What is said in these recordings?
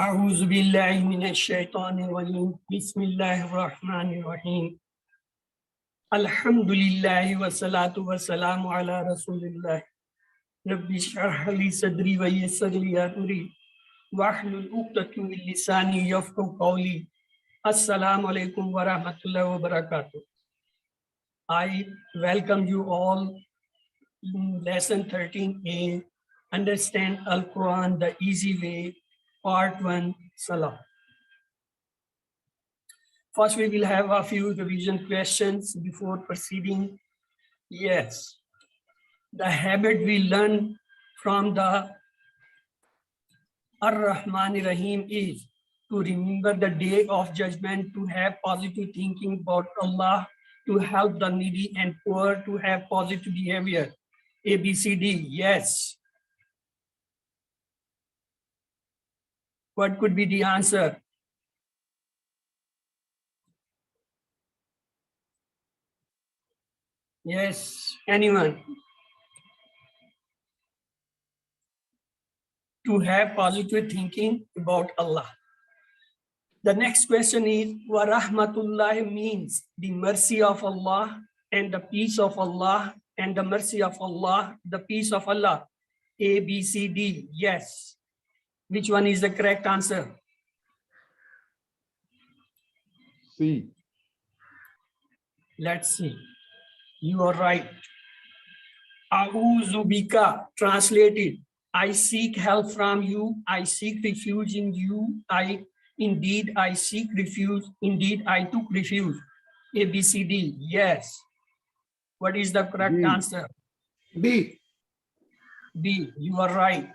اعوذ باللہ من الشیطان الرجیم بسم اللہ الرحمن الرحیم الحمد للہ والصلاة والسلام علی رسول اللہ رب اشرح لی صدری ویسر لی امری واحلل عقدۃ من لسانی یفقہوا قولی. السلام علیکم ورحمۃ اللہ وبرکاتہ. I welcome you all in lesson 13a, Understand Al-Quran the Easy Way, Part 1, Salah. First, we will have a few revision questions before proceeding. Yes, the habit we learn from the Ar-Rahman Rahim is to remember the day of judgment, to have positive thinking about Allah, to help the needy and poor, to have positive behavior. A, B, C, D. Yes. What could be the answer? Yes, anyone? To have positive thinking about Allah. The next question is, wa rahmatullah means the mercy of Allah and the peace of Allah and the mercy of Allah, the peace of Allah. A, B, C, D. Yes. Which one is the correct answer? C. Let's see. You are right. A'udhu bika, translated, I seek help from you, I seek refuge in you, Indeed I seek refuge, indeed I took refuge. A, B, C, D. Yes. What is the correct answer? B. B. You are right.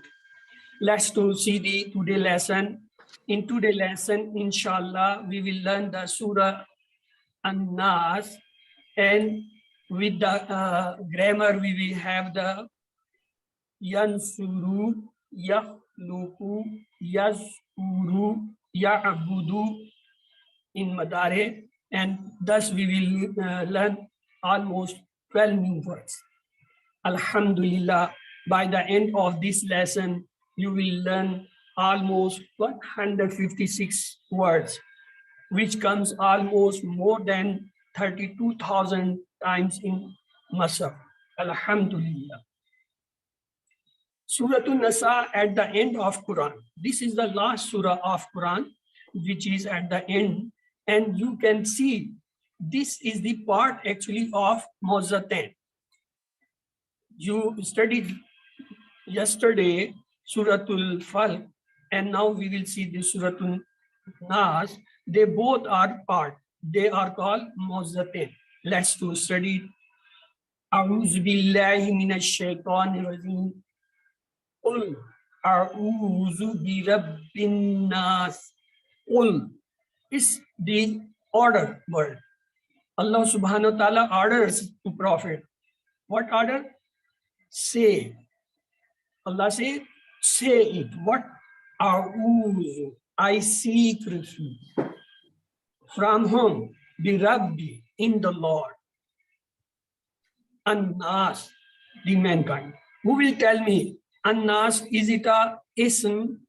Let's see the today lesson. In today's lesson, inshallah, we will learn the Surah An-Nas, and with the grammar we will have the Yansuru, Yakhluqu, Yazkuru, Ya'budu in Madare, and thus we will learn almost 12 new words. Alhamdulillah, by the end of this lesson, you will learn almost 156 words, which comes almost more than 32,000 times in Masaf. Alhamdulillah. Surah An-Nisa at the end of Quran. This is the last surah of Quran, which is at the end. And you can see this is the part actually of Mawzatain. You studied yesterday Suratul Falq, and now we will see the Suratul Nas. They both are part. They are called Mawzatain. Let's to study. A'udhu billahi minash shaitanir rajim. Qul a'udhu bi rabbin nas. Qul is the order word. Allah subhanahu wa ta'ala orders to Prophet. What order? Say. Allah says, say it. What? A'udhu. I seek refuge. From whom? Bi Rabbi, in the Lord. An-Nas, the mankind. Who will tell me? An-Nas, is it a ism,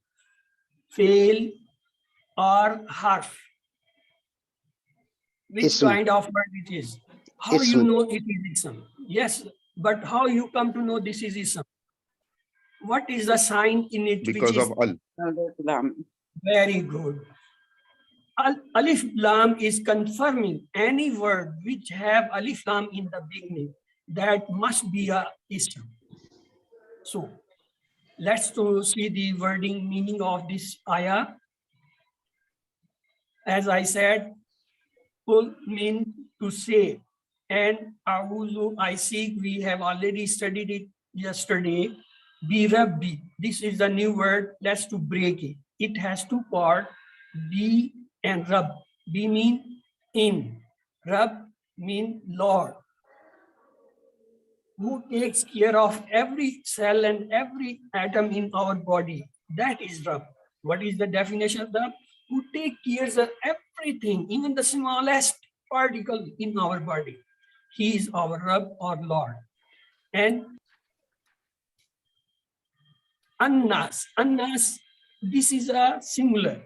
fail, or harf? Which Ism. kind of word it is? How Ism. you know it is ism? Yes, but how you come to know this is ism? What is the sign in it? Because which of is al. very good. Alif Lam is confirming any word which have Alif Lam in the beginning. That must be a ism. So, let's to see the wording meaning of this ayah. As I said, Qul mean to say, and A'udhu, I seek, we have already studied it yesterday. Bi Rabbi, this is the new word. Let's to break it. It has two parts, Bi and Rab. Bi mean in, Rab mean Lord, who takes care of every cell and every atom in our body. That is Rab. What is the definition of Rab? Who take care of everything, even the smallest particle in our body. He is our Rab or Lord. And An-Nas. An-Nas This is a singular,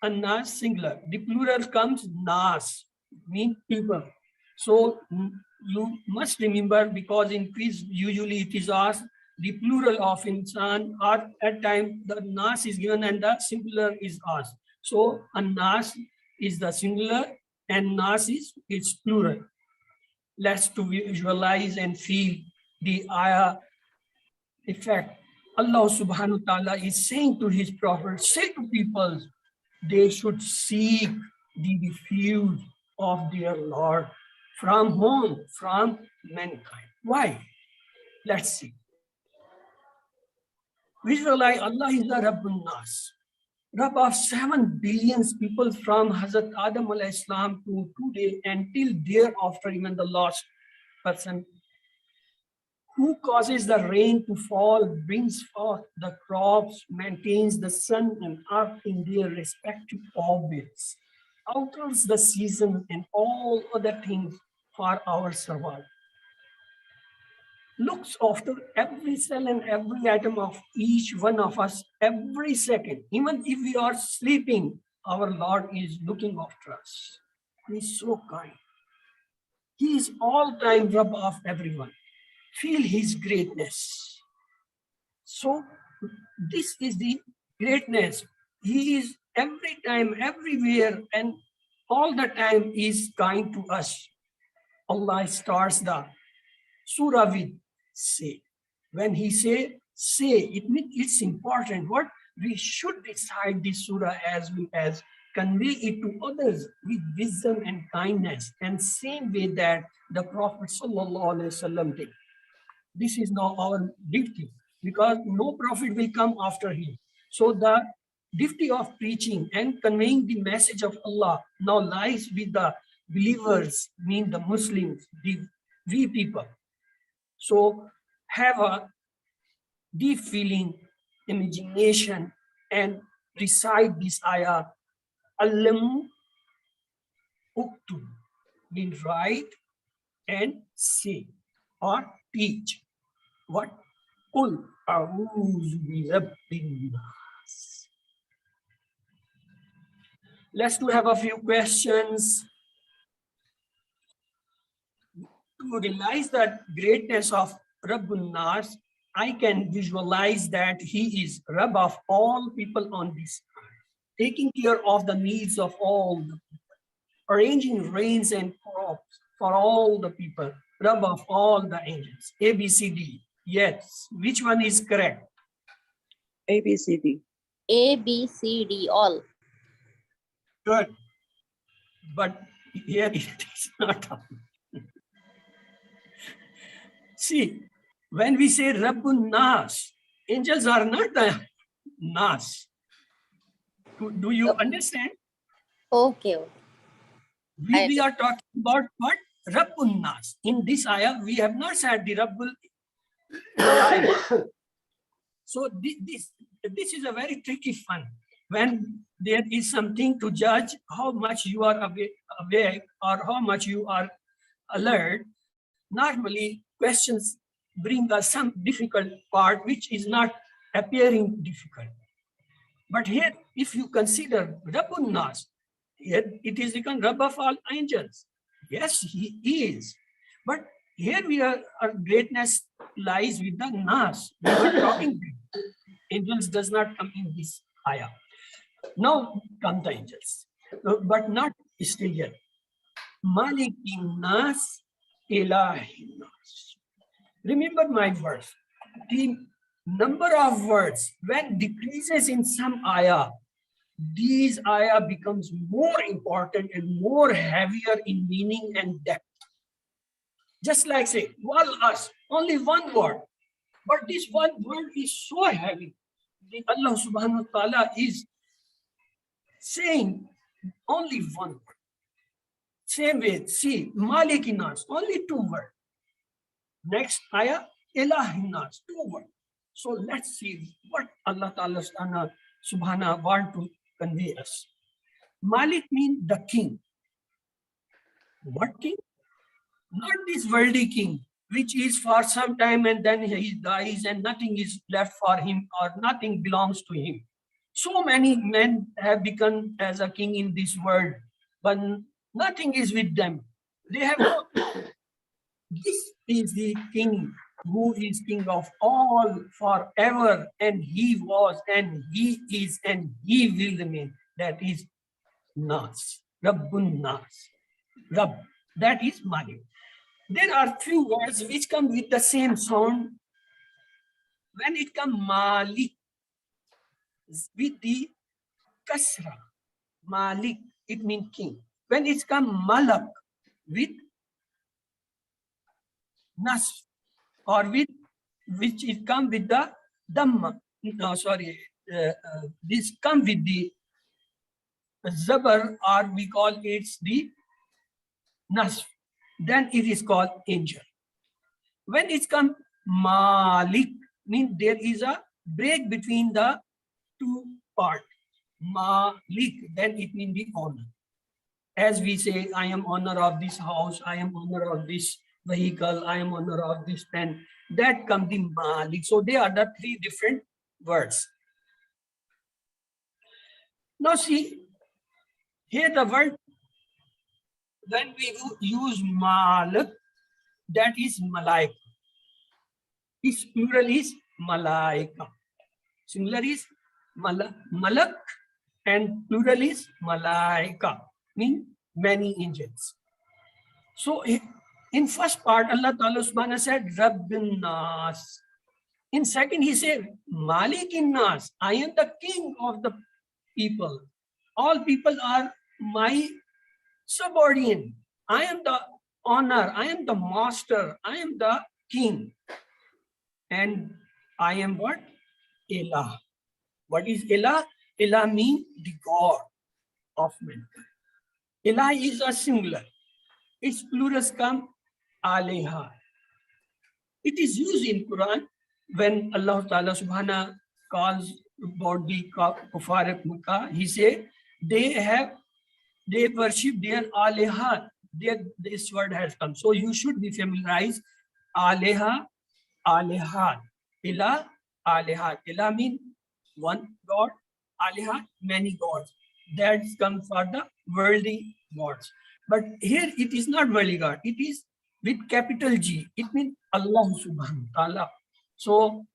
a nas singular. The plural comes nas, mean people. So you must remember, because in quiz usually it is asked the plural of insan, or at time the nas is given and the singular is asked. So a nas is the singular and nas is its plural. Let's to visualize and feel the ayah effect. Allah subhanahu wa ta'ala is saying to his prophet, say to people, they should seek the refuge of their Lord. From whom? From mankind. Why? Let's see. Visualize Allah is the Rabbun Nas, Rabb of 7 billion people from Hazrat Adam alayhi salam to today until thereafter, even the last person, who causes the rain to fall, brings forth the crops, maintains the sun and earth in their respective orbits, alters the season and all other things for our survival, looks after every cell and every atom of each one of us every second. Even if we are sleeping, our Lord is looking after us. He is so kind. He is all-time Rabb of everyone. Feel his greatness. So this is the greatness. He is every time, everywhere, and all the time is kind to us. Allah starts the surah with say. When he say, it means it's important. What we should recite this surah as well as convey it to others with wisdom and kindness, and same way that the Prophet sallallahu alaihi wasallam did. This is now our duty, because no prophet will come after him. So the duty of preaching and conveying the message of Allah now lies with the believers, mean the Muslims, we people. So have a deep feeling, imagination, and recite this ayah. Allamu uktub, mean write and say or teach. What? Qul a'udhu bi rabbin nas. Let's to have a few questions. To realize the greatness of Rabbun Nas, I can visualize that he is Rabb of all people on this earth, taking care of the needs of all the people, arranging rains and crops for all the people, Rabb of all the angels. A, B, C, D. Yes. Which one is correct? A, B, C, D. A, B, C, D, all. Good. But here it is not. See, when we say Rabbun Nas, angels are not the Nas. Do you understand? Okay. We are talking about what? Rabbun Nas. In this ayah, we have not said the Rabbul. So this is a very tricky fun. When there is something to judge how much you are awake or how much you are alert, normally questions bring us some difficult part which is not appearing difficult. But here, if you consider Rabbun Nas, here it is become Rabb of all angels. Yes, he is. But here our greatness lies with the Nas. We are talking angels does not come in this ayah. Now come the angels, but not still yet. Malikin Nas, Ilahin Nas. Remember my verse. The number of words when decreases in some ayah, these ayah becomes more important and more heavier in meaning and depth. Just like say, wal us, only one word. But this one word is so heavy. Allah subhanahu wa ta'ala is saying only one word. Same way, see, Malikinas, only 2 words. Next ayah, Ilahinas, 2 words. So let's see what Allah Ta'ala subhanahu want to convey us. Malik means the king. What king? Not this worldly king, which is for some time and then he dies and nothing is left for him or nothing belongs to him. So many men have become as a king in this world, but nothing is with them. They have no. This is the king who is king of all forever, and he was, and he is, and he will remain. That is Nas, Rabbun Nas. Rabb, that is Malik. There are few words which come with the same sound. When it comes Malik with the Kasra, Malik, it means king. When it comes Malak with Nas, or with which it come with the Dhamma. No, sorry, this come with the Zabar, or we call it the Nas. Then it is called angel. When it comes Malik, means there is a break between the two parts. Malik, then it means the owner. As we say, I am owner of this house, I am owner of this vehicle, I am owner of this pen. That comes the Malik. So they are the three different words. Now see, here the word, when we use Malik, that is Malaika. Its plural is Malaika. Singular is Malak, and plural is Malaika, mean many angels. So in first part, Allah Ta'ala Subhanahu said, Rabbin Nas. In second, he said, Malikin Nas. I am the king of the people. All people are my subordinate. I am the honor. I am the master. I am the king. And I am what? Ilah. What is Ilah? Ilah means the God of mankind. Ilah is a singular. Its plurals come Aleha. It is used in Quran when Allah Ta'ala Subhanahu calls about the Kuffar Makkah. He said they worship their Aleha. This word has come. So you should be familiarized. Aleha, Aleha. Ilah, Aleha. Ilah means one God. Aleha, many gods. That comes for the worldly gods. But here it is not worldly God. It is with capital G. It means Allah Subhanahu wa Ta'ala. So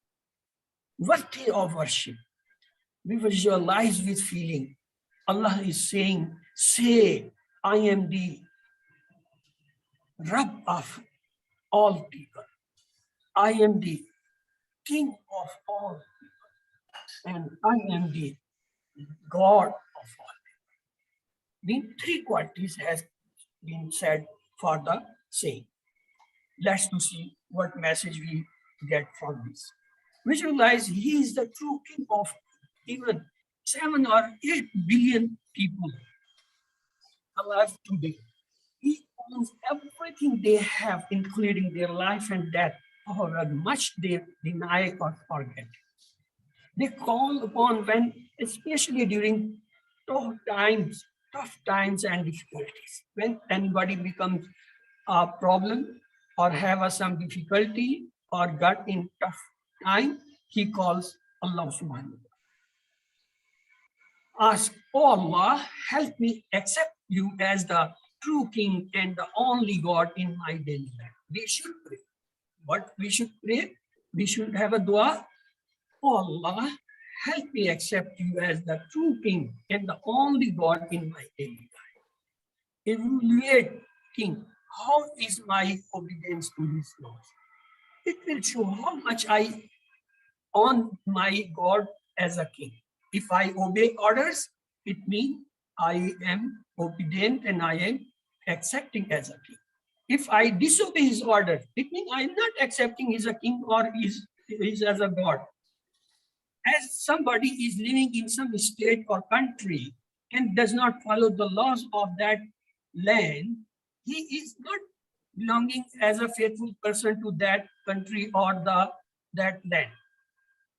worthy of worship. We visualize with feeling. Allah is saying, say, I am the Rabb of all people. I am the King of all people. And I am the God of all people. The three qualities has been said for the saying. Let's see what message we get from this. Visualize he is the true king of even 7 or 8 billion people alive today. He owns everything they have, including their life and death, however much they deny or forget. They call upon when, especially during tough times and difficulties. When anybody becomes a problem or have some difficulty or got in tough time, he calls Allah Subhanahu wa Ta'ala. Ask, oh Allah, help me accept you as the true king and the only God in my daily life. We should pray. What we should pray? We should have a dua. Oh Allah, help me accept you as the true king and the only God in my daily life. Evaluate, king, how is my obedience to his laws? It will show how much I on my God as a king. If I obey orders, it means I am obedient and I am accepting as a king. If I disobey his order, it means I am not accepting as a king or is as a God. As somebody is living in some state or country and does not follow the laws of that land, he is not belonging as a faithful person to that country or that land.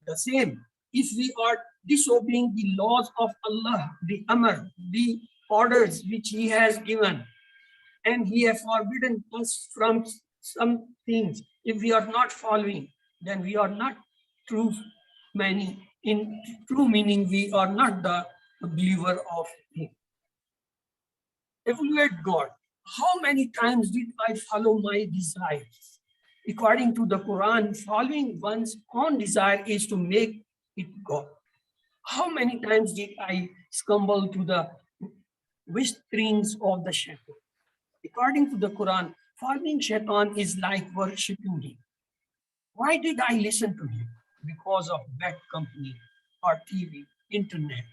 The same, if we are disobeying the laws of Allah, the Amr, the orders which he has given, and he has forbidden us from some things, if we are not following, then we are not true many in true meaning, we are not the believer of him. Evaluate God. How many times did I follow my desires? According to the Quran, following one's own desire is to make it God. How many times did I stumble to the whisperings of the shaitan? According to the Quran, following shaitan is like worshipping him. Why did I listen to him? Because of bad company or TV, internet.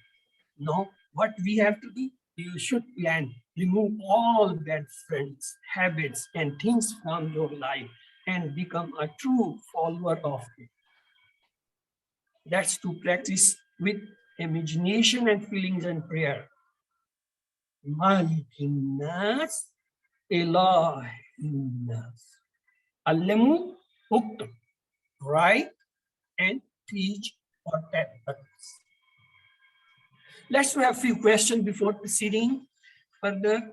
No, what we have to do, you should plan, remove all bad friends, habits, and things from your life and become a true follower of him. That's to practice with imagination and feelings and prayer. Malikin nas, ilahin nas. Allamu uktum. Write and teach or tell others. Let's have a few questions before proceeding further.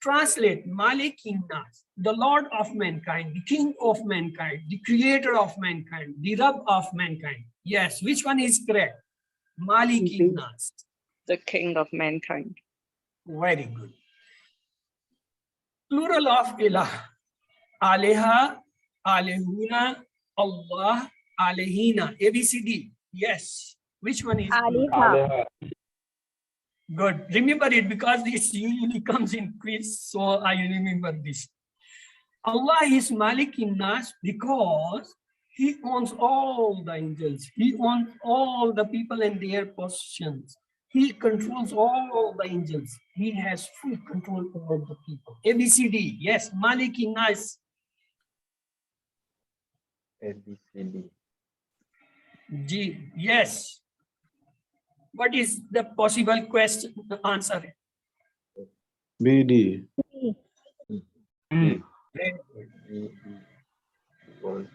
Translate Malikin nas, the Lord of mankind, the King of mankind, the Creator of mankind, the Rabb of mankind. Yes, which one is correct? Malikin nas. The King of mankind. Very good. Plural of ilah. Aleha, alehuna, Allah, alehina. ABCD. Yes. Which one is Aliha. good? Remember it because this usually comes in quiz, so I remember this. Allah is Malikin nas because he owns all the angels. He owns all the people and their possessions. He controls all the angels. He has full control over the people. ABCD. Yes, Malikin nas. ABCD. G. Yes. What is the possible question answer? BD. Very good.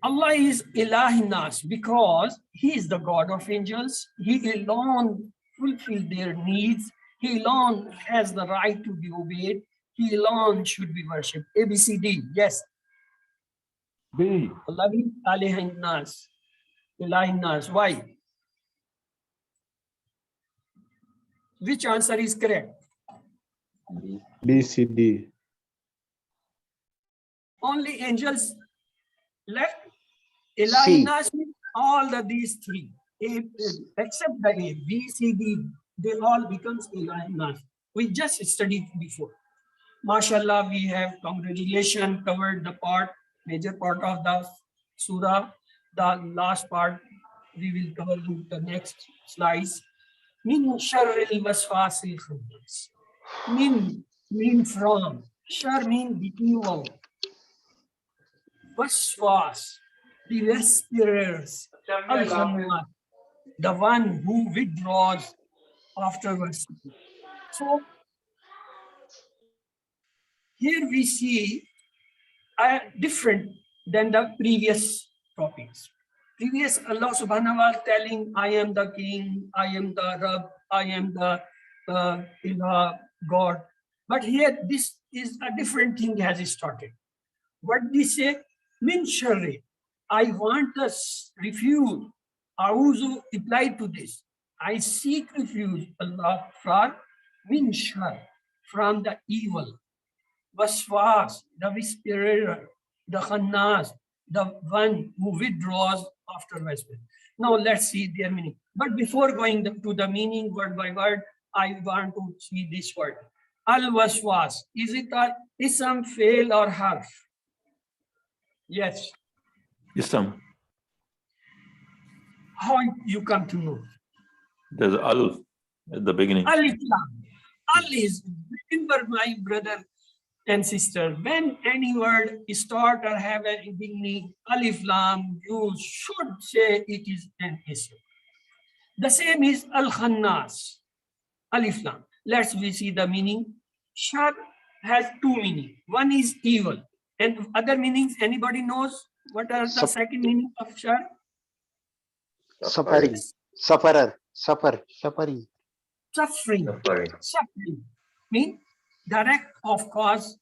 Allah is Ilahin Nas because He is the God of angels. He alone fulfills their needs. He alone has the right to be obeyed. He alone should be worshipped. ABCD. Yes. B. Allah is Ilahin Nas. Ilahin Nas. Why? Which answer is correct? BCD. Only angels left. Ilahin Nas means all these three, except the A, B, C, D, they all becomes Ilahin Nas. We just studied before. MashaAllah, we have congratulations covered the major part of the surah. The last part we will cover in the next slides. Min sharril waswasil khannas. Min mean from. Shar mean the evil. Waswas, the whisperers. Al-Khannas, the one who withdraws afterwards. So here we see different than the previous topics. Previous Allah subhanahu wa ta'ala telling, I am the king, I am the Rabb, I am the Ilah, God. But here this is a different thing has started. What they say? Min sharri. I want us refuge. Auzu applied to this. I seek refuge, Allah, from min shar, from the evil. Waswas, the whisperer, the khannas, the one who withdraws after whisper. Now let's see their meaning. But before going to the meaning word by word, I want to see this word. Al-waswas. Is it a ism, fail, or harf? Yes. Islam. How you come to know? There's al at the beginning. Al-Islam. Al is, remember my brother and sister, when any word start or have a beginning, Alif Lam, you should say it is an ism. The same is Al-Khannas, Alif Lam. Let's we see the meaning. Shar has two meanings. One is evil, and other meanings. Anybody knows what are the second meaning of shar? Suffering. Sufferer. Suffer. Suffering. Suffering. Suffering means direct of cause,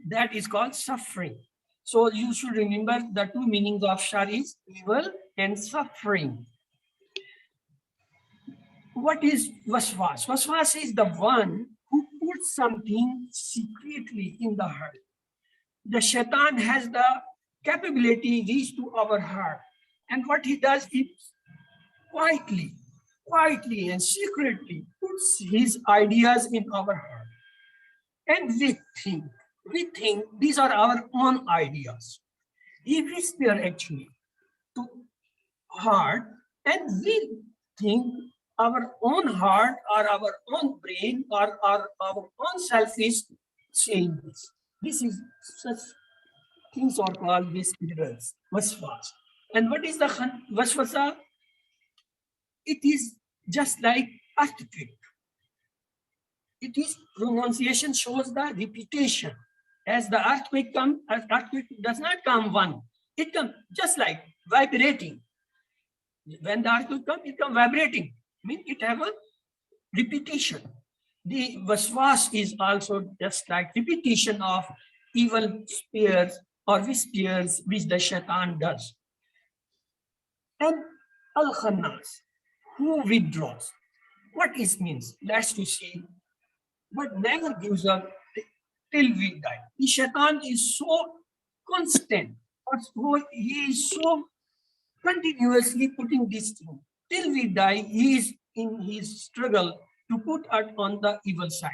that is called suffering. So you should remember the two meanings of shar is evil and suffering. what is waswas? Waswas is the one who puts something secretly in the heart. The shaitan has the capability reach to our heart. And what he does is quietly and secretly puts his ideas in our heart. And we think these are our own ideas. He whispers actually to heart, and we think our own heart or our own brain or our own self is saying this. This is such things are called whispers, waswas. And what is the waswasa? It is just like earthquake. It is pronunciation shows the repetition. As the earthquake comes, earthquake does not come one. It comes just like vibrating. When the earthquake comes, it comes vibrating. I mean, it have a repetition. The waswas is also just like repetition of evil spears or whispers which the shaitan does. And al-khannas, who withdraws. What it means? Let's to see. But never gives up till we die. The shaitan is so constant, or he is so continuously putting this thing. Till we die, he is in his struggle to put us on the evil side.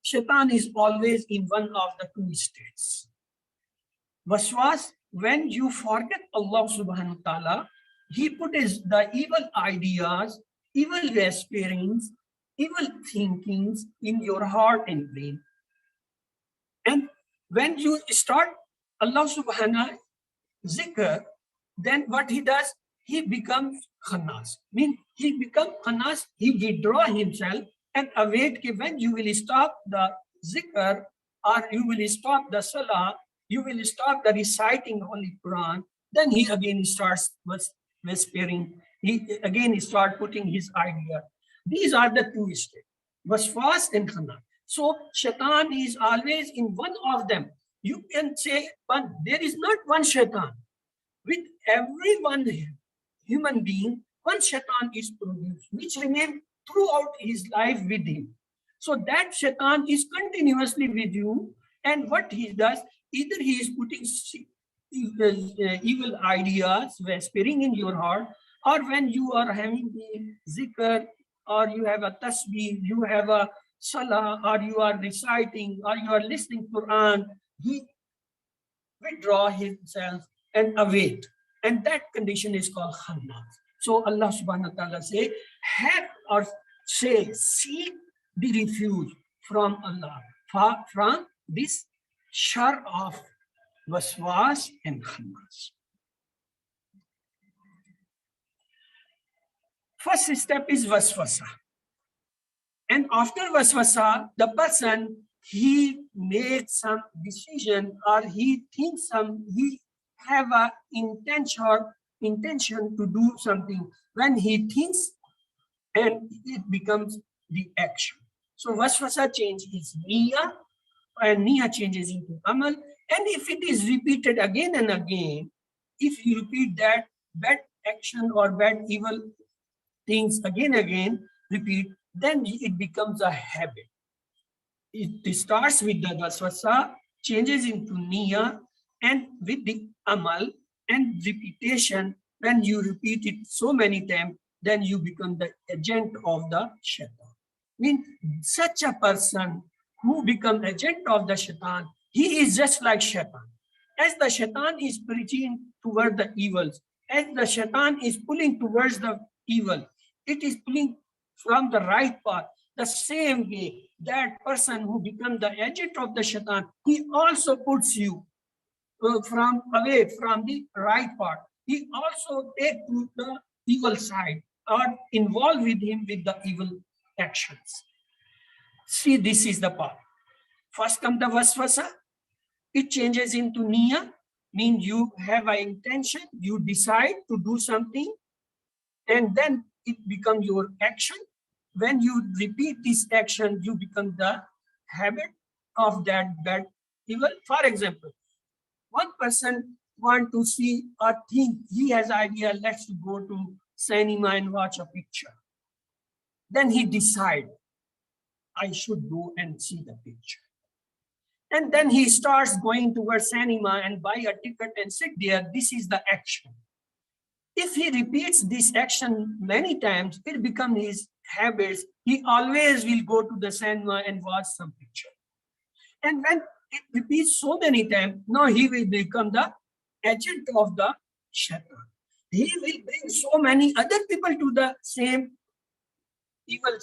Shaitan is always in one of the two states. Waswas, when you forget Allah subhanahu wa ta'ala, he puts the evil ideas, evil whisperings, evil thinkings in your heart and brain. And when you start Allah subhanahu zikr, then what he does, he becomes khannas. Mean he becomes khannas, he withdraw himself and await when you will stop the zikr or you will stop the salah, you will stop the reciting Holy Quran, then he again starts whispering, he again starts putting his idea. These are the two states, waswas and khannas. So shaitan is always in one of them. You can say, but there is not one shaitan. With every one human being, one shaitan is produced, which remains throughout his life with him. So that shaitan is continuously with you, and what he does, either he is putting evil ideas, whispering in your heart, or when you are having the zikr, or you have a tasbih, you have a salah, or you are reciting, or you are listening to Quran, he withdraw himself and await. And that condition is called khannas. So Allah subhanahu wa ta'ala say, have or say, seek the refuge from Allah, from this shar of waswas and khannas. First step is waswasa. And after waswasa, the person, he makes some decision or he thinks he have a intention to do something. When he thinks, and it becomes the action. So waswasa changes niyyah, and niyyah changes into amal. And if it is repeated again and again, if you repeat that bad action or bad evil things again, repeat, then it becomes a habit. It starts with the waswasa, changes into niyyah, and with the amal and repetition. When you repeat it so many times, then you become the agent of the shaitan. I mean, such a person who becomes agent of the shaitan, he is just like shaitan. As the shaitan is preaching toward the evils, as the shaitan is pulling towards the evil, it is pulling from the right path. The same way, that person who becomes the agent of the shaitan, he also puts you away from the right path. He also takes to the evil side or involved with him with the evil actions. See, this is the path. First comes the waswasa. It changes into niyyah, means you have an intention, you decide to do something, and then it becomes your action. When you repeat this action, you become the habit of that bad evil. For example, one person want to see or think, he has idea, let's go to cinema and watch a picture. Then he decides, I should go and see the picture. And then he starts going towards cinema and buy a ticket and sit there. This is the action. If he repeats this action many times, it becomes his habits. He always will go to the cinema and watch some picture. And when it repeats so many times, now he will become the agent of the shaitan. He will bring so many other people to the same evil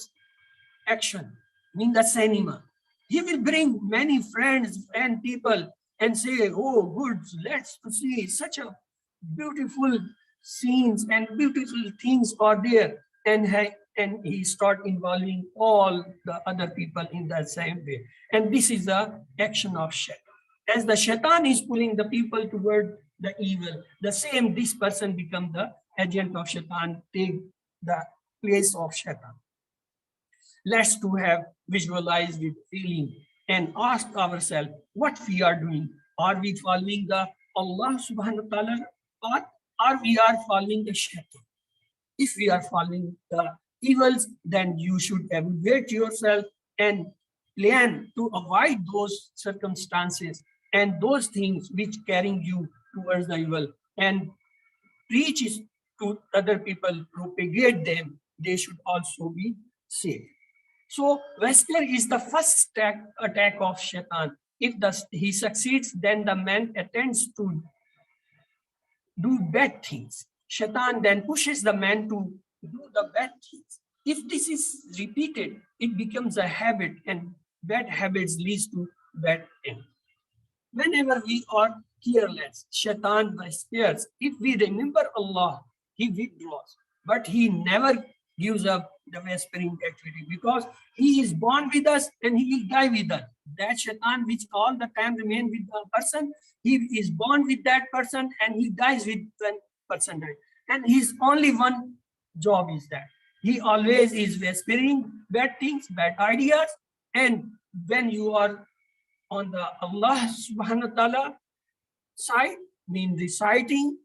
action, mean the cinema. He will bring many friends and people and say, oh, good, let's see such a beautiful scenes and beautiful things are there. And he start involving all the other people in that same way. And this is the action of shaitan. As the shaitan is pulling the people toward the evil, the same this person become the agent of shaitan, take the place of shaitan. Let's to have visualized with feeling and ask ourselves what we are doing. Are we following the Allah subhanahu wa ta'ala path, or we are following the shaitan? If we are following the evils, then you should evaluate yourself and plan to avoid those circumstances and those things which carrying you towards the evil, and preach it to other people, propagate them. They should also be saved. So Vesper is the first attack of shaitan. If he succeeds, then the man attempts to do bad things. Shaitan then pushes the man to do the bad things. If this is repeated, it becomes a habit, and bad habits leads to bad end. Whenever we are careless, shaitan whispers. If we remember Allah, he withdraws, but he never gives up the whispering activity, because he is born with us and he will die with us. That shaitan which all the time remains with the person, he is born with that person and he dies with that person. And his only one job is that he always is whispering bad things, bad ideas. And when you are on the Allah subhanahu wa ta'ala side, mean reciting,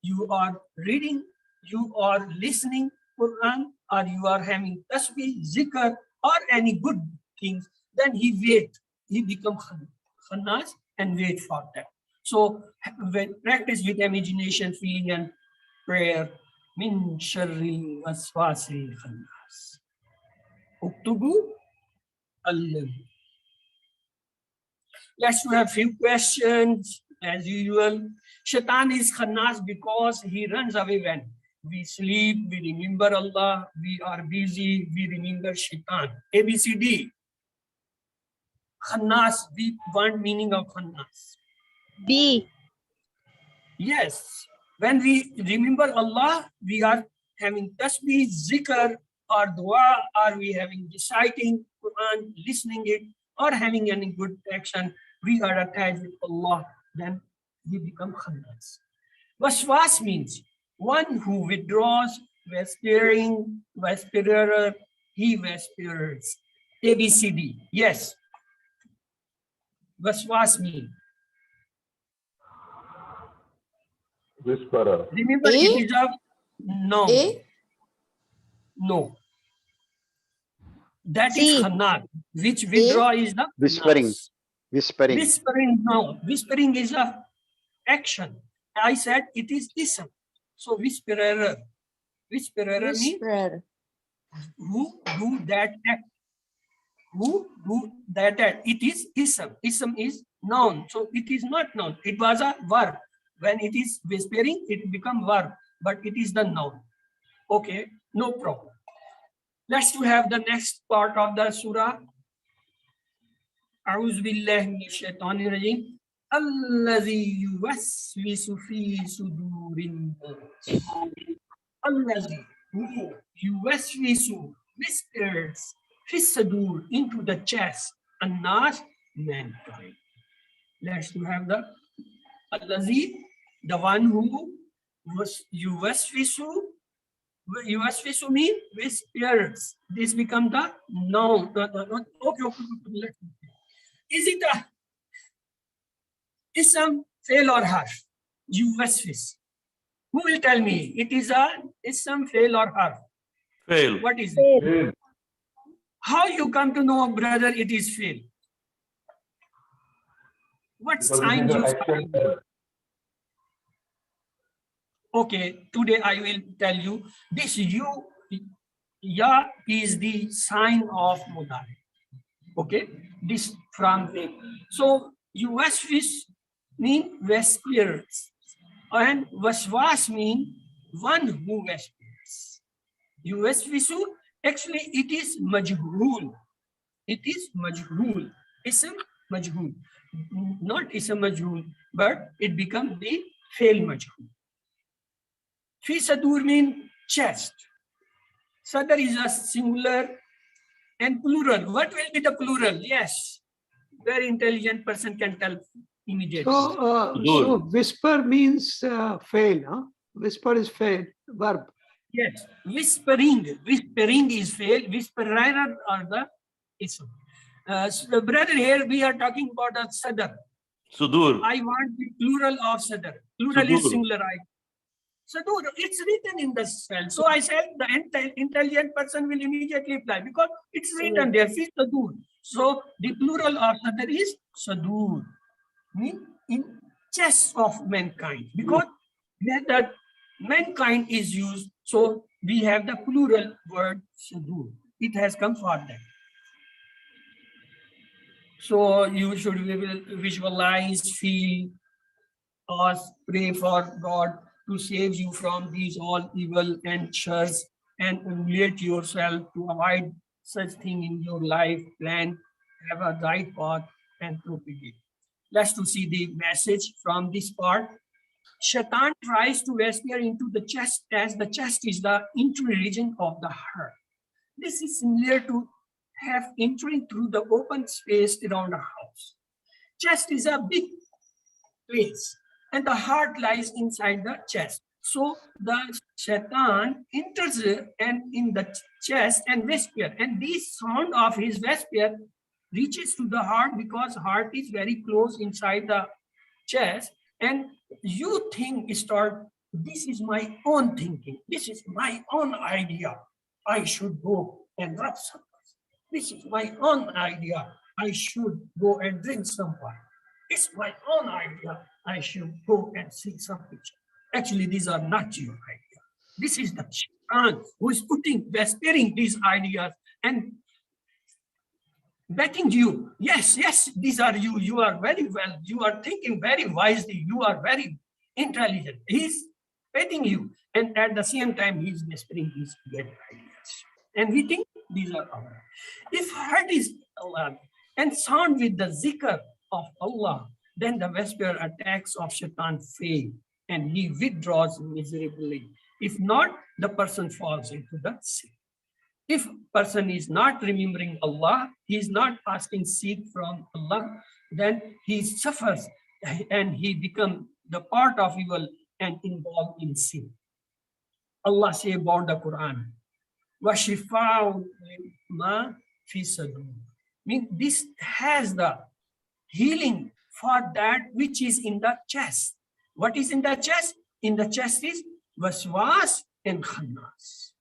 you are reading, you are listening Qur'an, or you are having tasbih, zikr, or any good things, then he wait, he become khannas and wait for that. So when practice with imagination, feeling and prayer, min sharri waswasil khannas. Uktubu Allah. Let's have few questions as usual. Shaitan is khannas because he runs away when we sleep, we remember Allah, we are busy, we remember shaitan. ABCD. Khannas, we want meaning of khannas. B. Yes. When we remember Allah, we are having tasbih, zikr, or dua, or we having reciting Quran, listening it, or having any good action, we are attached with Allah, then we become khannas. Waswas means one who withdraws, whispering, whisperer, he whispers. ABCD, yes. Waswas means. Whisperer. Remember, A? it is a no. A? No. That C. is khannas. Which withdraw is the Whispering. khannas. Whispering. Whispering, no. Whispering is a action. I said it is ism. So whisperer. Whisperer means Whisperer. who do that act. Who do that act. It is ism. Ism is noun. So it is not noun. It was a verb. When it is whispering, it becomes verb. But it is the noun. Okay, no problem. Let's have the next part of the surah. A'udhu billahi minash shaitanir rajim. Allazi yuwaswisu fi sudurin nas. Allazi who yuwaswisu whispers fi sudur into the chest and nas mankind. Let's have the Allazi, the one who was yuwaswisu. Yuwaswisu means whispers. This becomes the noun. Okay. Is it a ism, fail or harf? Yuwaswis. Who will tell me? It is a ism, fail or harf? Fail. What is it? How you come to know, brother, it is fail? What sign you saw? Okay, today I will tell you this ya is the sign of mudari. Okay, this from the so yuwaswis mean whispers and waswas mean one who whispers. Yuwaswisu actually it is majhul. It is majhul. Ism majhul. Not ism majhul, but it becomes the fail majhul. Fi sadur mean chest. Sadr is a singular and plural. What will be the plural? Yes, very intelligent person can tell immediately. So whisper means fail, huh? Whisper is fail, verb. Yes, whispering. Whispering is fail. Whisperer are the ism. So brother, here we are talking about a sadr. Sudur. I want the plural of sadr. Plural is singular. Sadur, it's written in the cell. So I said the intelligent person will immediately reply because it's written there. Sadur. So the plural of sadr is sadur. Mean in chest of mankind. Because that mankind is used. So we have the plural word sadur. It has come for that. So you should visualize, feel, ask, pray for God to save you from these all evil and shurs and emulate yourself to avoid such thing in your life, plan, have a right path and propagate. Let's to see the message from this part. Shaitan tries to whisper into the chest as the chest is the entry region of the heart. This is similar to have entering through the open space around a house. Chest is a big place and the heart lies inside the chest. So the shaitan enters and in the chest and whisper, and this sound of his whisper reaches to the heart because heart is very close inside the chest, and you think start, this is my own thinking, this is my own idea, I should go and rob someone. This is my own idea, I should go and drink some wine. It's my own idea, I should go and see some picture. Actually, these are not your idea. This is the shaitan who is whispering these ideas and betting you. Yes, yes, these are you. You are very well. You are thinking very wisely. You are very intelligent. He's betting you. And at the same time, he's whispering these bad ideas. And we think these are our. If heart is Allah and sound with the zikr of Allah, then the whisper attacks of shaitan fail and he withdraws miserably. If not, the person falls into the sin. If person is not remembering Allah, he is not asking seed from Allah, then he suffers and he becomes the part of evil and involved in sin. Allah says about the Quran, وَشِفَاءٌ مَا فِي صَدُورٍ. Means this has the healing for that which is in the chest. What is in the chest? In the chest is waswas and khannas.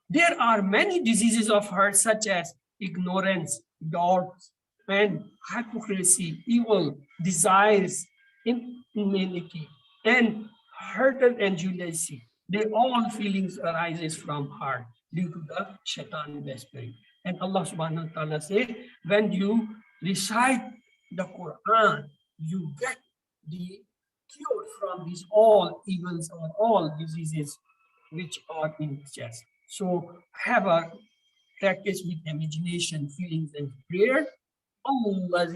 There are many diseases of heart such as ignorance, doubts, and hypocrisy, evil, desires, inhumanity, and hurt and jealousy. They all feelings arises from heart due to the shaitan whispering. And Allah subhanahu wa ta'ala says, when you recite the Quran, you get the cure from these all evils or all diseases which are in the chest. So have a practice with imagination, feelings, and prayer. Allah.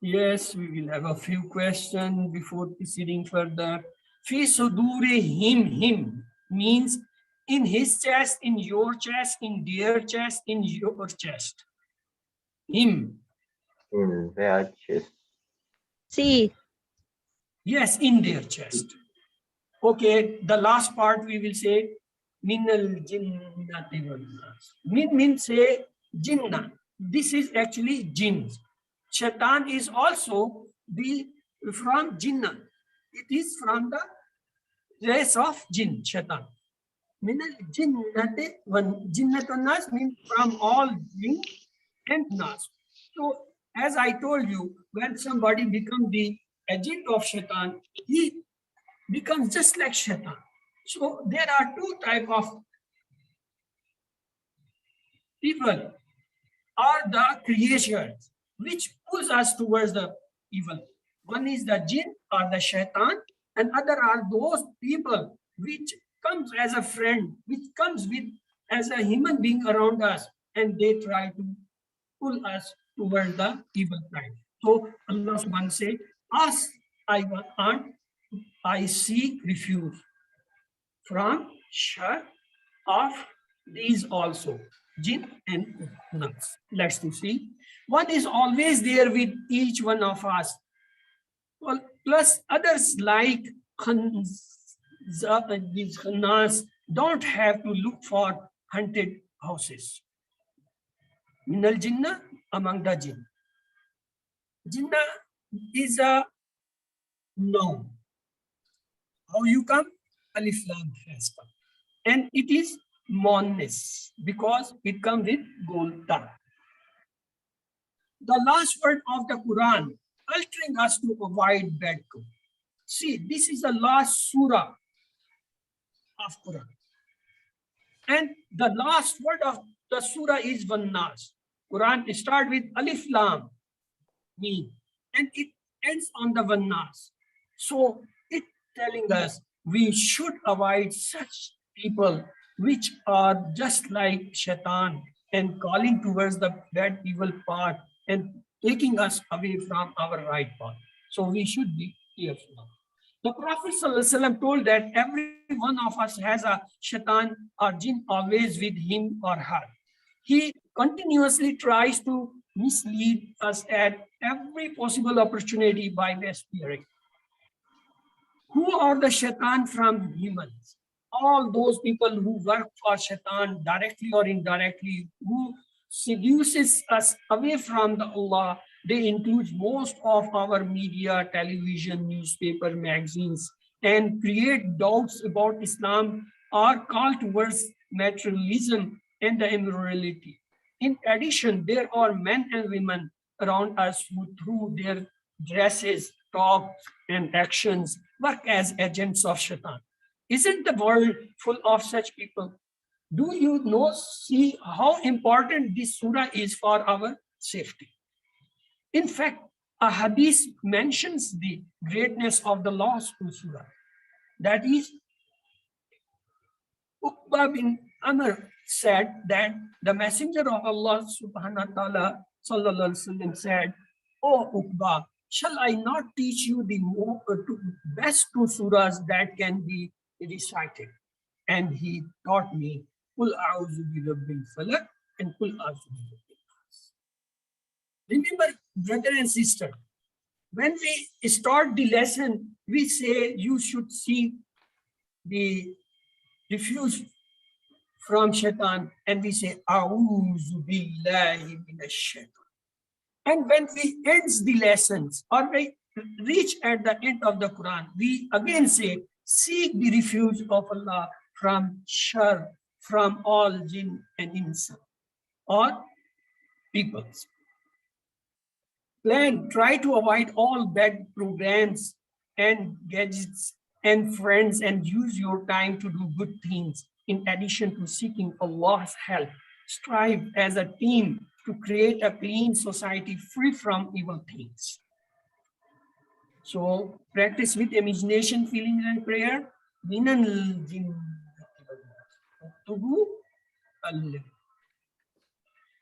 Yes, we will have a few questions before proceeding further. Fi sudure him means in his chest, in your chest, in their chest, in your chest. Him. In their chest. See. Yes, in their chest. Okay, the last part we will say minal jinnati wal nas. Min say jinnah. This is actually jinns. Shaitan is also from jinnah. It is from the race of jinn, shaitan. Minal jinnati jinnatun nas means from all jinn and nas. So as I told you, when somebody becomes the agent of shaitan, he becomes just like shaitan. So there are two types of people, are the creatures which pulls us towards the evil. One is the jinn or the shaitan, and other are those people which comes as a friend, which comes with as a human being around us, and they try to pull us towards the evil side. So Allah subhanahu says, "Us I seek refuge from shar of these also, jinn and nas." Let's see. One is always there with each one of us. Well, plus others like these khannas don't have to look for haunted houses. Minal jinnah, among the jinn. Jinnah is a noun. How you come? Alif Lam has come. And it is mononis because it comes with gold tongue. The last word of the Quran, altering us to avoid bad company. See, this is the last surah of Quran. And the last word of the surah is Vannas. Quran starts with Alif Lam, Meen, and it ends on the Vannas. So it's telling us we should avoid such people which are just like shaitan and calling towards the bad evil path and taking us away from our right path. So we should be careful. The Prophet ﷺ told that every one of us has a shaitan or jinn always with him or her. He continuously tries to mislead us at every possible opportunity by the spirit. Who are the shaitan from humans? All those people who work for shaitan directly or indirectly, who seduces us away from the Allah. They include most of our media, television, newspaper, magazines, and create doubts about Islam or call towards materialism and the immorality. In addition, there are men and women around us who, through their dresses, talk, and actions, work as agents of shaitan. Isn't the world full of such people? Do you see how important this surah is for our safety? In fact, a hadith mentions the greatness of the last surah. That is, Uqba bin Amr said that the messenger of Allah subhanahu wa ta'ala sallallahu alaihi wasallam said, "O Uqba, shall I not teach you the best two surahs that can be recited?" And he taught me, "Qul a'udhu bi rabbil falaq and qul a'udhu bi rabbil nas." Remember, brother and sister, when we start the lesson, we say you should seek the refuge from shaitan, and we say, "A'udhu billahi minash shaitan." And when we end the lessons or we reach at the end of the Quran, we again say, "Seek the refuge of Allah from shar, from all jinn and insan or peoples." Try to avoid all bad programs and gadgets and friends and use your time to do good things. In addition to seeking Allah's help, strive as a team to create a clean society free from evil things. So practice with imagination, feelings, and prayer.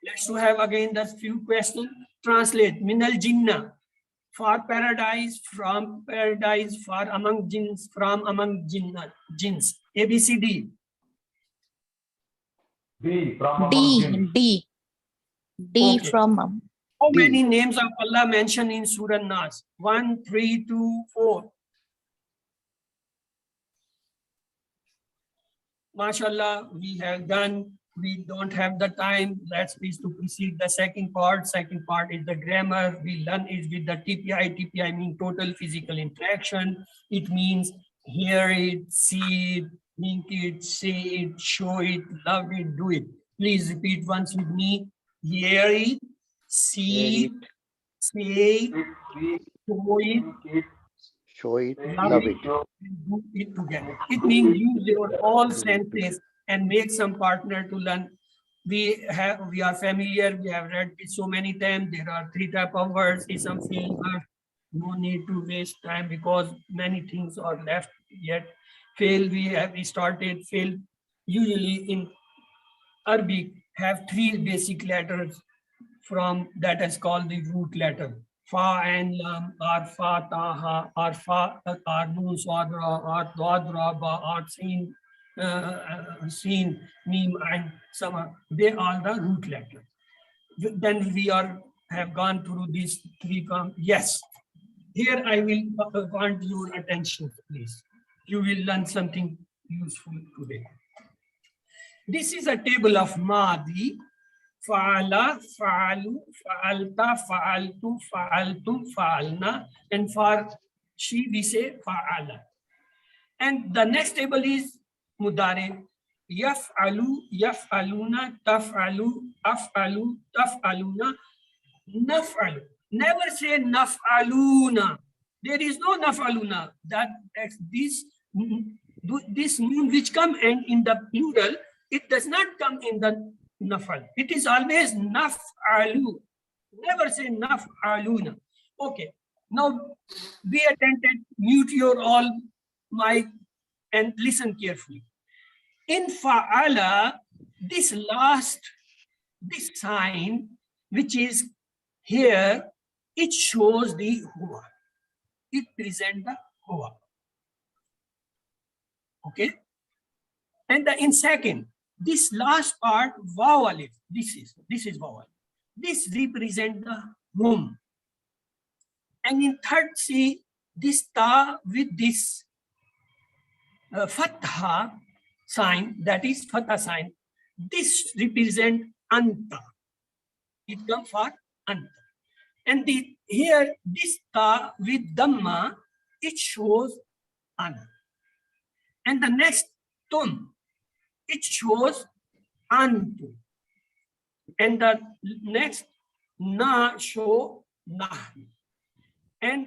Let's have again the few questions. Translate. Minal jinnah, for paradise, from paradise, for among jinns, from among jinns. A, B, C, D. D from among D, jinn. D. D Okay. from How D. many names of Allah mentioned in Surah Nas? 1, 3, 2, 4. MashaAllah, we have done. We don't have the time. Let's please to proceed the second part. Second part is the grammar. We learn is with the TPI. TPI means total physical interaction. It means hear it, see it, think it, say it, show it, love it, do it. Please repeat once with me. Hear it, see it, say it, show it, love it, and do it together. It means use your all senses and make some partner to learn. We are familiar, we have read it so many times. There are 3 types of words, some feel words. No need to waste time because many things are left yet. Fail, we started fail. Usually in Arabic have 3 basic letters from that is called the root letter. Fa and lam, or fa taha, or fa or nun swadra, or dwadra ba, or sin, mim and sama. They are the root letters. Then we have gone through these 3 yes. Here I will want your attention, please. You will learn something useful today. This is a table of Madi. Fa'ala, fa'alu, fa'alta, fa'altu, fa'altum, fa'alna. And for she, we say fa'ala. And the next table is Mudare. Yaf'alu, yaf'aluna, taf'alu, af'alu, taf'aluna, naf'alu. Never say naf'aluna. There is no naf'aluna. This noon which come and in the plural, it does not come in the naf'al. It is always naf'alu. Never say naf'aluna. Okay. Now be attentive, mute your all mic and listen carefully. In fa'ala, this sign which is here, it shows the huwa. It presents the huwa. Okay. And in second, this last part, waw alif, this is waw alif. This represents the hum. And in third, see this ta with this fatha sign, that is fatha sign. This represents anta. It comes for anta. And here, this ta with dhamma, it shows ana. And the next tum, it shows antu. And the next na show nahnu. And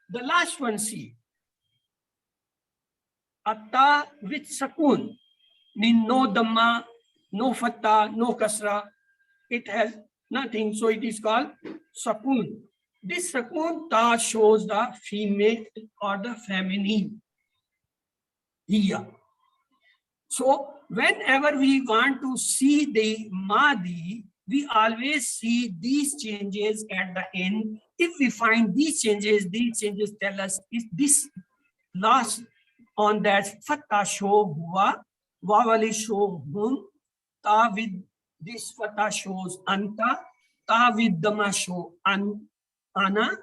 the last one, see, atta with sakun, mean no dhamma, no fatha, no kasra. It has nothing, so it is called sakun. This sakun ta shows the female or the feminine. Here. So whenever we want to see the Madi, we always see these changes at the end. If we find these changes tell us is this last on that fatha show huwa, wawali show hum, ta with this fatha shows anta, ta with dhamma show ana,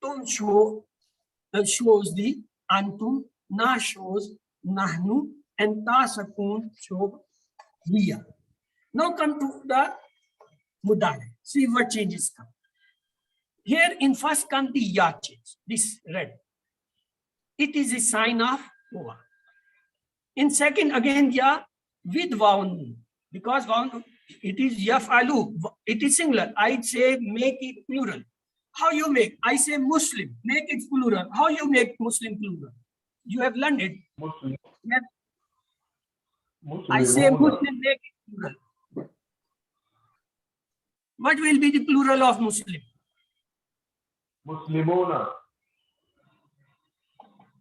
tum shows the antum, na shows nahnu, and ta sakun show hiya. Now come to the mudare. See what changes come. Here in first come the ya change, this red. It is a sign of huwa. In second again ya with vaun, because vaun it is yaf'alu, it is singular. I say make it plural. How you make? I say Muslim, make it plural. How you make Muslim plural? You have learned it. Muslim. Yes. I say Muslim, make it plural. What will be the plural of Muslim? Muslimuna.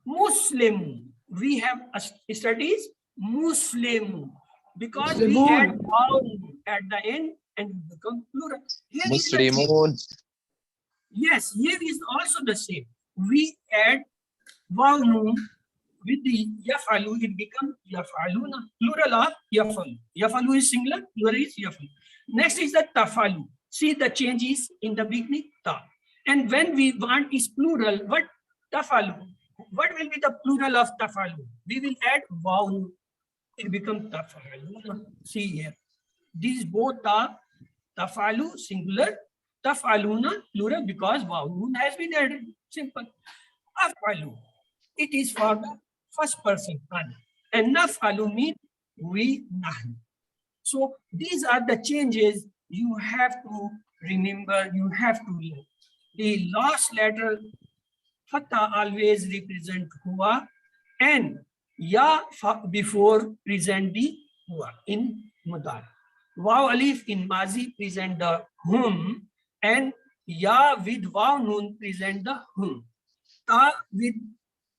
Muslim. We have studies Muslim because Muslimun. we had vaw at the end and become plural. Here is the Muslimun. yes, here is also the same. We add vaw noon with the yafalu, it becomes yafaluna, plural of yafalu. Yafalu is singular, plural is yafalu. Next is the tafalu. See the changes in the beginning, ta. And when we want is plural, what tafalu? What will be the plural of tafalu? We will add vaw. It becomes tafalu. See here. These both are tafalu, singular, tafaluna, plural, because vaw has been added. Simple. Afalu. It is for the first person, ana. And naf'alu means we, nahnu. So these are the changes you have to remember, you have to learn. The last letter, fatha, always represent huwa, and ya before present the huwa in mudari. Waw alif in mazi present the hum, and ya with waw nun present the hum. Ta with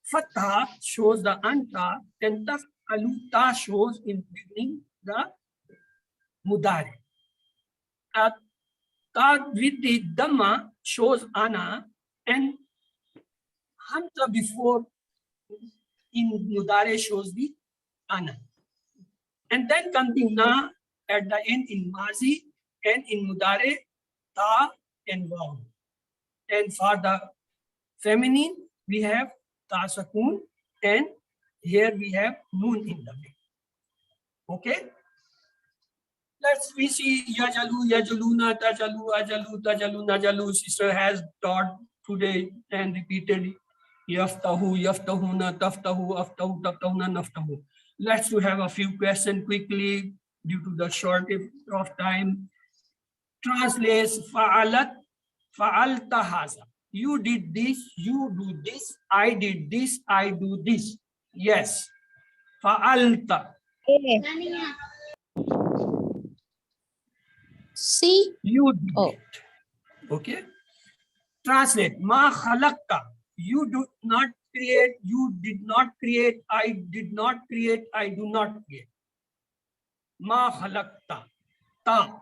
fatha shows the anta, and taf'alu ta shows in beginning the mudari. Ta with the dhamma shows ana, and hamza before in mudari shows the ana. And then comes the na at the end in mazi, and in mudari ta and waw. And for the feminine we have ta sakun, and here we have noon in the middle. Okay, we see yajalu, yajuluna, tajalu, ajalu, tajalu, najalu. Sister has taught today and repeated yaftahu, yaftahuna, taftahu, aftahu, taftahuna, naftahu. Let's have a few questions quickly due to the shortage of time. Translates fa'alat, fa'alta haza. You did this, you do this, I did this, I do this. Yes. Fa'alta. C. You did Oh. it. Okay. Translate. Ma khalaqta. You do not create, you did not create, I did not create, I do not create. Ma khalaqta. Ta.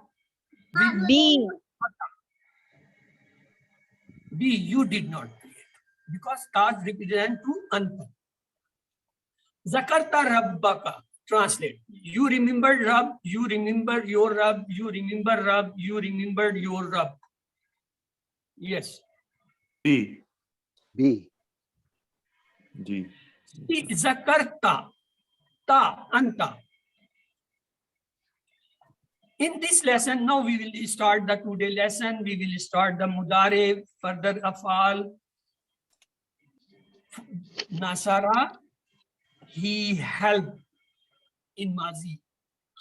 B. B, you did not create. Because ta represent to anta. Zakarta rabbaka. Translate. You remembered Rabb, you remember your Rabb, you remember Rabb, you remembered your Rabb. Yes. B. B. G. Zakarta. Ta, anta. In this lesson, now we will start the today lesson. We will start the mudare, further afal. Nasara, he helped in mazi.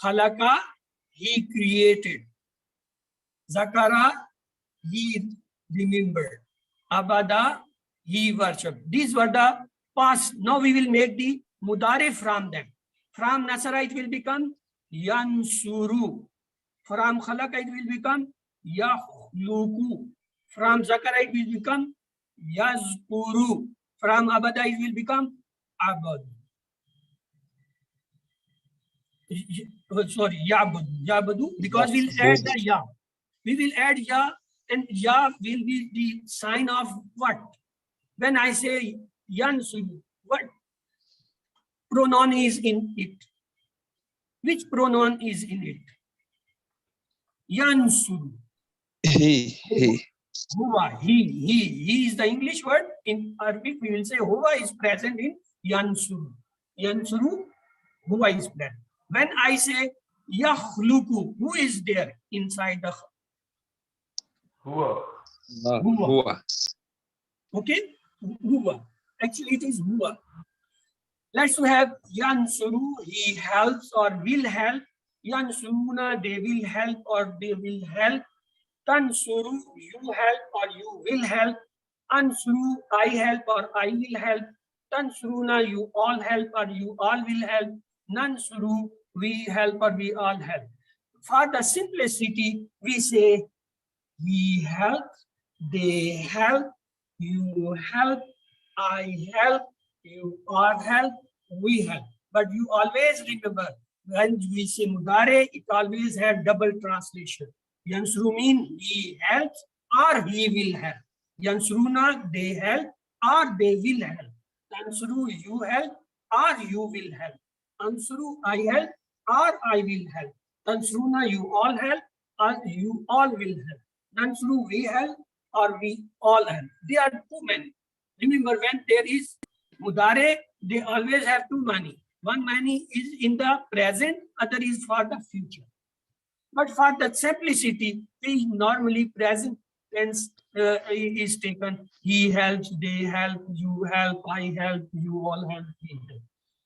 Khalaqa, he created. Zakara, he remembered. Abada, he worshipped. These were the past. Now we will make the mudare from them. From Nasara it will become yansuru. From khalaqa it will become yakhluqu. From zakara it will become yazkuru. From abada it will become abad. Sorry, yabadu, because we'll add the ya. We will add ya, and ya will be the sign of what? When I say yansuru, what pronoun is in it? Which pronoun is in it? Yansuru. He. Huwa, he is the English word. In Arabic, we will say huwa is present in yansuru. Yansuru, huwa is present. When I say yakhluqu, who is there inside the Huwa. Okay? Huwa. Actually, it is huwa. Let's have yansuru, he helps or will help. Yansuruna, they will help or they will help. Tansuru, you help or you will help. Ansuru, I help or I will help. Tansuruna, you all help or you all will help. Nansuru, we help or we all help. For the simplicity, we say he helps, they help, you help, I help, you all help, we help. But you always remember, when we say mudare, it always has double translation. Yansuru mean he helps or he will help. Yansuruna, they help or they will help. Tansuru, you help or you will help. Ansuru, I help or I will help. Tansuruna, you all help or you all will help. Tansuru, we help or we all help. They are too many. Remember, when there is mudare, they always have two mani. One mani is in the present, other is for the future. But for the simplicity, we normally present tense is taken. He helps, they help, you help, I help, you all help, we help.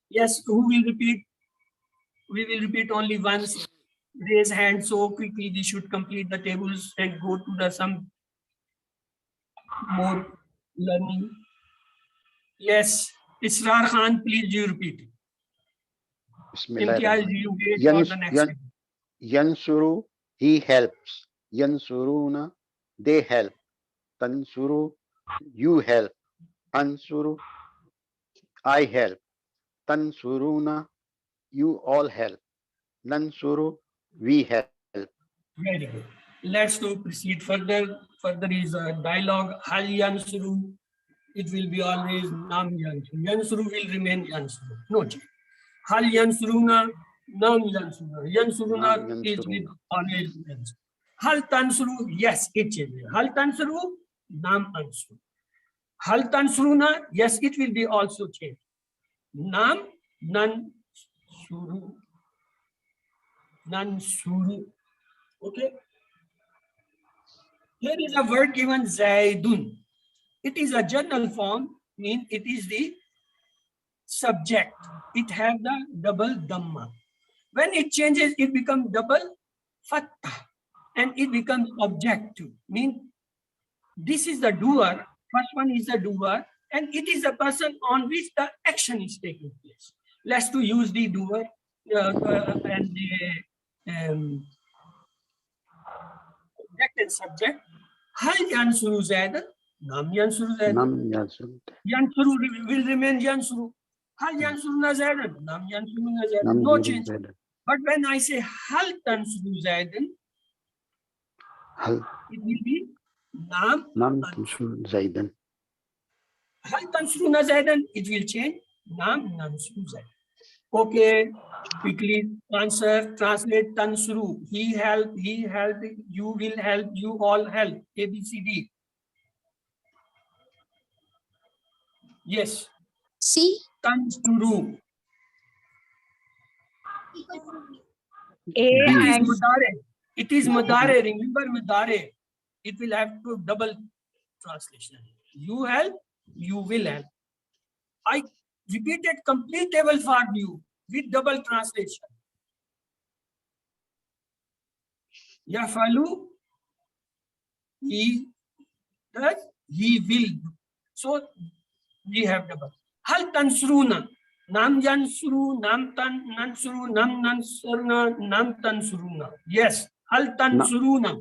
Yes, who will repeat? We will repeat only once. Raise hand so quickly we should complete the tables and go to the some more learning. Yes, Israr Khan, please you repeat. Imtiaz, you wait for the next one. Yansuru, he helps. Yansuruna, they help. Tansuru, you help. Ansuru, I help. Tansuruna, you all help. Nansuru, we help. Very good. Let's go proceed further. Further is a dialogue. Hal yansuru. It will be always nam yansuru. Yansuru will remain yansuru. No change. Hal yansuruna, nam yansuruna. Yansuruna is with always yansuru. Hal tansuru, yes, it changes. Hal tansuru, nam ansuru. Hal tansuruna, yes, it will be also changed. Nam, nan, suru. Nan, suru. Okay. Here is a word given Zaidun. It is a general form, mean it is the subject. It has the double dhamma. When it changes, it becomes double fattah and it becomes objective. Mean this is the doer, first one is the doer, and it is the person on which the action is taking place. Let's to use the doer and the object and subject. Hal yansuru zaidan, nam yansuru zaidan. Yansuru will remain yansuru. Hal yansuru na zaidan, nam yansuru na zaidan. No change. But when I say hal tansuru zaidan, it will be nam tansuru zaidan. Hal tansuru na zaidan, it will change nam nansuru zaidan. Okay, quickly answer, translate tansuru. He help, you will help, you all help. A, B, C, D. Yes. C. Tansuru. It is madare. Remember madare. It will have to double translation. You help, you will help. I repeated complete table for you with double translation. Yafalu, he does, he will. So we have double. Hal tansuruna, nam yansuru, nam tan nansuru, nam nansurna, nam tansuruna. Yes, hal tansuruna.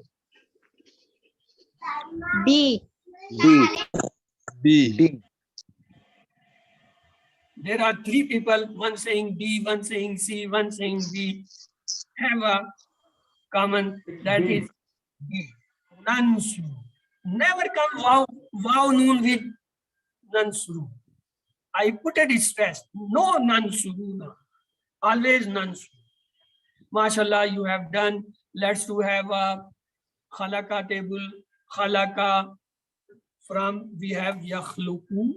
B. B. There are three people, one saying B, one saying C, one saying B. Have a common, that is B. Nansuru. Never come wow noon with nansuru. I put it stress. No nansuru. Always nansuru. MashaAllah, you have done. Let's to have a khalaka table. Khalaka from we have yakhluku.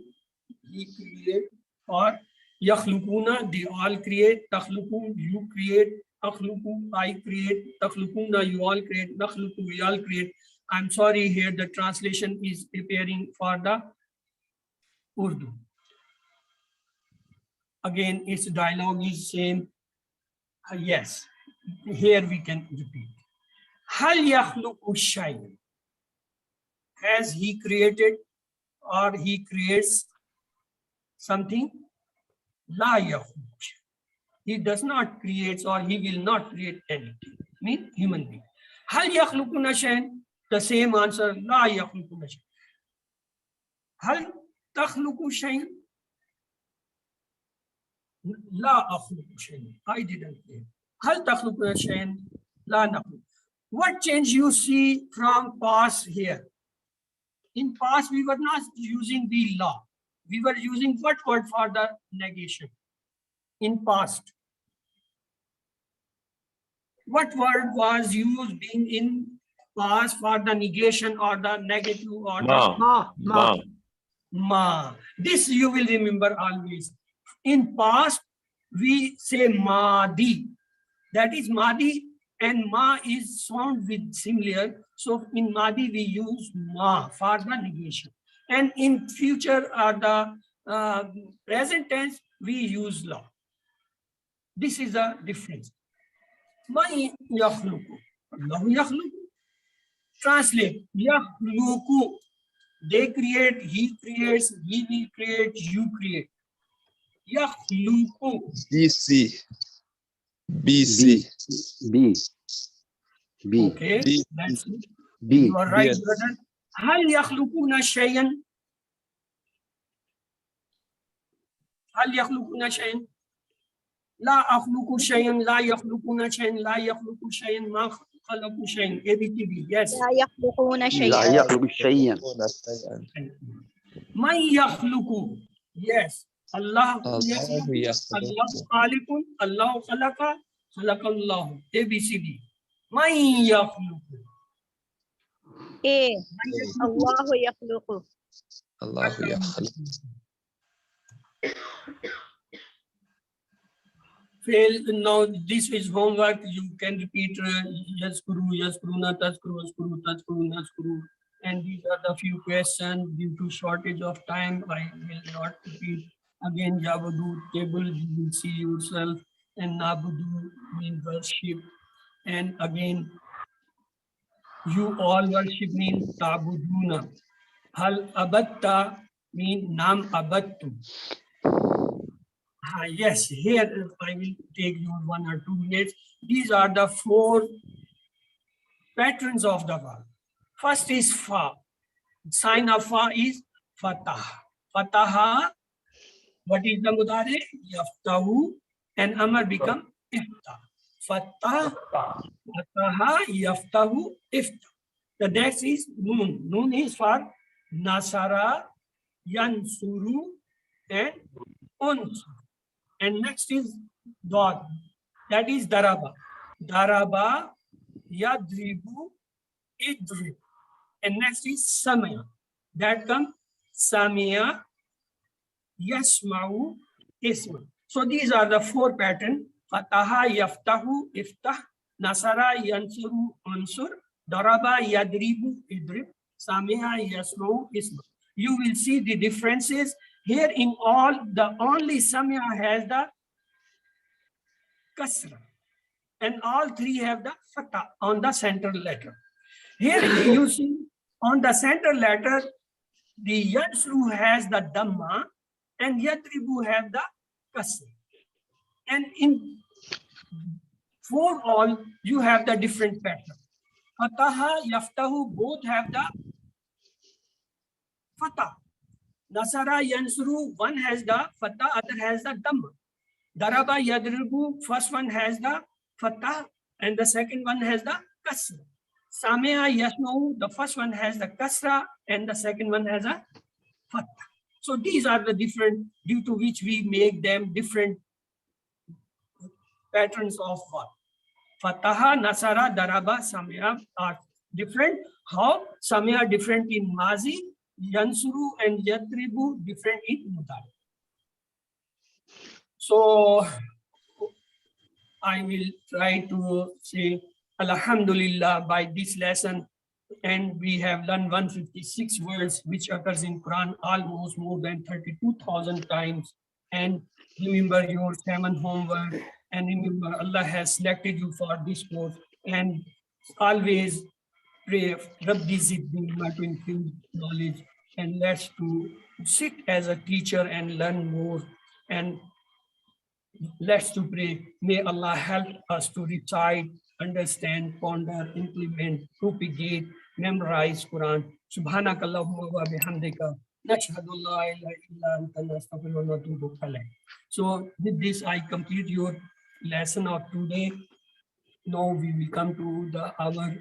He create. Or yakhlukuna, they all create. Takhluku, you create. Takhluku, I create. Takhlukuna, you all create. Nakhluku, we all create. I'm sorry, here the translation is preparing for the Urdu. Again, its dialogue is same. Yes, here we can repeat. Hal yakhluku shay'an. Has he created or he creates something? La yakhluq. He does not create or he will not create anything. Mean human being. Hal yakhluquna shay'an. The same answer. La yakhluquna shay'an. Hal takhluqu shay'an. La akhluqu shay'an. I didn't say. Hal takhluquna shay'an. La nakhluq. What change you see from past here? In past we were not using the law. We were using what word for the negation? In past. What word was used being in past for the negation or the negative or the ma. This you will remember always. In past, we say madi. That is madi and ma is sound with similar. So in Madi we use ma for the negation. And in future or the present tense, we use la. This is the difference. Man yakhluqu. Allahu yakhluqu. Translate. Yakhluqu. They create, he creates, he will create, you create. Yakhluqu. BC. BC. B. B. Okay, B. that's it. B. You are right, Yes. brother. هل يخلقون شيئا؟ هل يخلقون شيئا؟ لا أخلق شيئا، لا يخلقون شيئا، لا يخلق شيئا، ما خلقوا شيئا. ABTB, yes. لا يخلقون لا شيئا. يخلق شيئا. من يخلق, yes. الله يخلق, الله خالق, الله خلق, خلق الله. ABCD. من يخلق. A. الله يخلق. الله يخلق. Fail. Now this is homework. You can repeat yaskuru, yaskuruna, taskuru, askuru, taskuru, naskuru. And these are the few questions. Due to shortage of time, I will not repeat. Again, Yabudu table, you will see yourself. And Nabudu means worship. And again, you all worship means tabuduna. Hal abatta means nam abattu. Yes, here I will take you 1 or 2 minutes. These are the 4 patterns of the verb. First is fa. Sign of fa is fatah. Fataha. What is the mudare? Yaftahu. And amar become ifta. Fatah. Fataha. Yaftahu. Ifta. The next is noon. Noon is for nasara, yansuru, and unsur. And next is dot. That is daraba. Daraba, yadribu, idrib. And next is samaya. That comes samia, yasma'u, isma. So these are the 4 patterns. Fataha, yaftahu, iftah, nasara, yansuru, unsur, daraba, yadribu, idrib, samia, yasma'u, isma. You will see the differences. Here in all, the only samia has the kasra. And all 3 have the fatah on the central letter. Here you see on the central letter, the yansru has the dhamma and yadribu have the kasra. And in 4 all, you have the different pattern. Fataha, yaftahu, both have the fatah. Nasara, yansuru, one has the fatah, other has the dhamma. Daraba, yadribu, first one has the fatah and the second one has the kasra. Samia, yasma'u, the first one has the kasra and the second one has a fatah. So these are the different, due to which we make them different patterns of what? Fataha, nasara, daraba, samia are different. How? Samia different in mazi, yansuru and yadribu different in mudari. So I will try to say Alhamdulillah by this lesson, and we have learned 156 words which occurs in Quran almost more than 32,000 times. And remember your 7 homework, and remember Allah has selected you for this course, and always pray Rabbi Zidni to increase knowledge, and let's to sit as a teacher and learn more, and let's to pray. May Allah help us to recite, understand, ponder, implement, propagate, memorize Quran. Subhanakallahumma wa bihamdika. Nashhadu la ilaha illa anta nastaghfiruka wa natubu ilayk. So with this, I complete your lesson of today. Now we will come to our